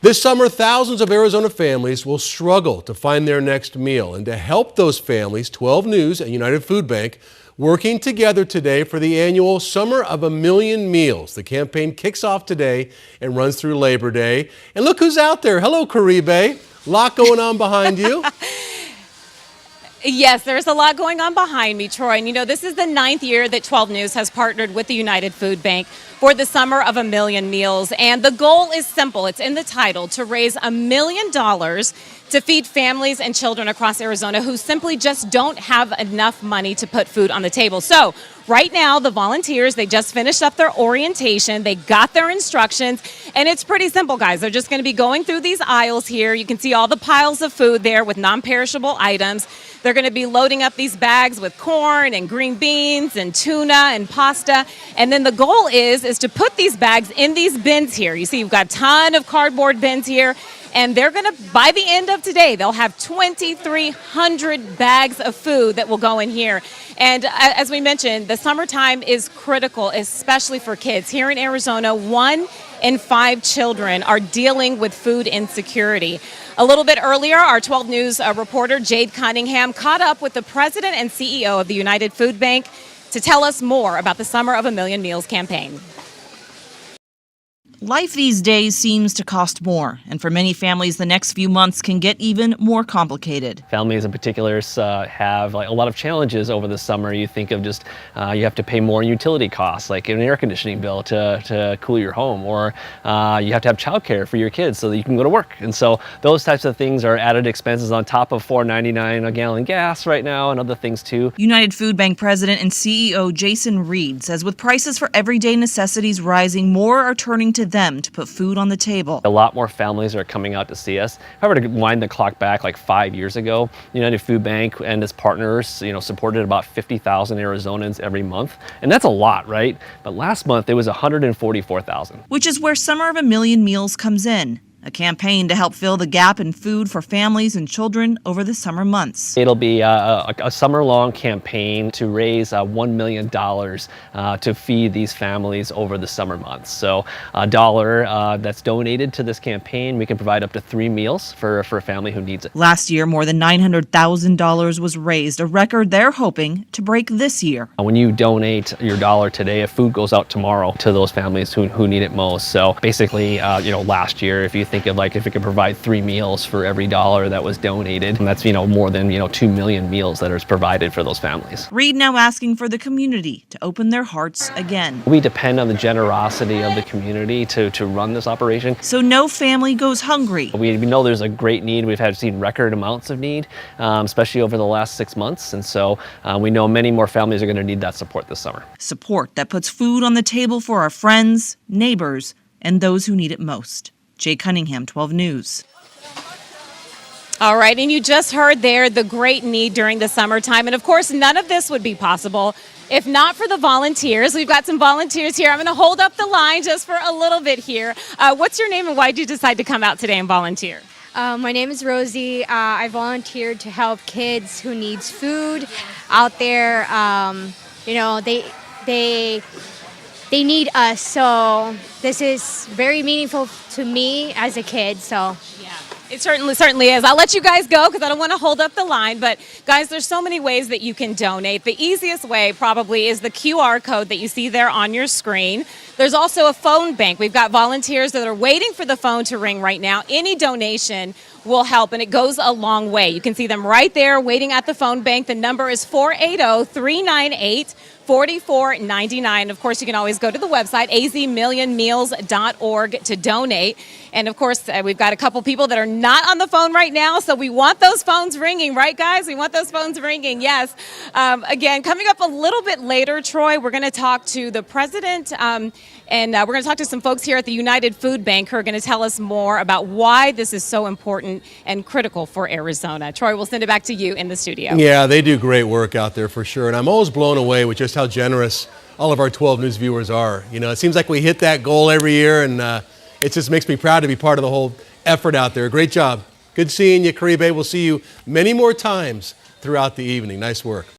This summer, thousands of Arizona families will struggle to find their next meal. And to help those families, 12 News and United Food Bank working together today for the annual Summer of a Million Meals. The campaign kicks off today and runs through Labor Day. And look who's out there. Hello, Caribe. A lot going on behind you. Yes, there's a lot going on behind me, Troy. And you know, this is the 9th year that 12 News has partnered with the United Food Bank for the Summer of a Million Meals. And the goal is simple. It's in the title, to raise $1 million to feed families and children across Arizona who simply just don't have enough money to put food on the table. So right now, the volunteers, they just finished up their orientation. They got their instructions, and it's pretty simple, guys. They're just going to be going through these aisles here. You can see all the piles of food there with non-perishable items. They're going to be loading up these bags with corn and green beans and tuna and pasta. And then the goal is to put these bags in these bins here. You see, you've got a ton of cardboard bins here. And they're going to, by the end of today, they'll have 2,300 bags of food that will go in here. And as we mentioned, the summertime is critical, especially for kids. Here in Arizona, 1 in 5 children are dealing with food insecurity. A little bit earlier, our 12 News reporter, Jade Cunningham, caught up with the president and CEO of the United Food Bank to tell us more about the Summer of a Million Meals campaign. Life these days seems to cost more, and for many families, the next few months can get even more complicated. Families in particular have a lot of challenges over the summer. You think of just you have to pay more in utility costs, like an air conditioning bill to cool your home, or you have to have childcare for your kids so that you can go to work. And so those types of things are added expenses on top of $4.99 a gallon gas right now, and other things too. United Food Bank President and CEO Jason Reed says with prices for everyday necessities rising, more are turning to them to put food on the table. A lot more families are coming out to see us. If I were to wind the clock back like 5 years ago, United Food Bank and its partners, supported about 50,000 Arizonans every month. And that's a lot, right? But last month it was 144,000. Which is where Summer of a Million Meals comes in. A campaign to help fill the gap in food for families and children over the summer months. It'll be a summer-long campaign to raise $1 million to feed these families over the summer months. So a dollar that's donated to this campaign, we can provide up to 3 meals for a family who needs it. Last year, more than $900,000 was raised, a record they're hoping to break this year. When you donate your dollar today, food goes out tomorrow to those families who need it most. So basically, last year, if you think of if we could provide 3 meals for every dollar that was donated, and that's more than 2 million meals that is provided for those families. Reed now asking for the community to open their hearts again. We depend on the generosity of the community to run this operation. So no family goes hungry. We know there's a great need. We've seen record amounts of need, especially over the last 6 months. And so we know many more families are going to need that support this summer. Support that puts food on the table for our friends, neighbors, and those who need it most. Jay Cunningham, 12 News. All right, and you just heard there the great need during the summertime. And of course, none of this would be possible if not for the volunteers. We've got some volunteers here. I'm going to hold up the line just for a little bit here. What's your name and why did you decide to come out today and volunteer? My name is Rosie. I volunteered to help kids who needs food out there. They need us, so this is very meaningful to me as a kid. So yeah, it certainly is. I'll let you guys go because I don't want to hold up the line, but guys, there's so many ways that you can donate. The easiest way probably is the QR code that you see there on your screen. There's also a phone bank. We've got volunteers that are waiting for the phone to ring right now. Any donation will help, and it goes a long way. You can see them right there waiting at the phone bank. The number is 480-398-4499. Of course, you can always go to the website, azmillionmeals.org, to donate. And of course, we've got a couple people that are not on the phone right now, so we want those phones ringing, right, guys? We want those phones ringing, yes. Again, coming up a little bit later, Troy, we're going to talk to the president, and we're going to talk to some folks here at the United Food Bank who are going to tell us more about why this is so important and critical for Arizona. Troy, we'll send it back to you in the studio. Yeah, they do great work out there for sure. And I'm always blown away with just how generous all of our 12 News viewers are. It seems like we hit that goal every year, and it just makes me proud to be part of the whole effort out there. Great job. Good seeing you, Caribe. We'll see you many more times throughout the evening. Nice work.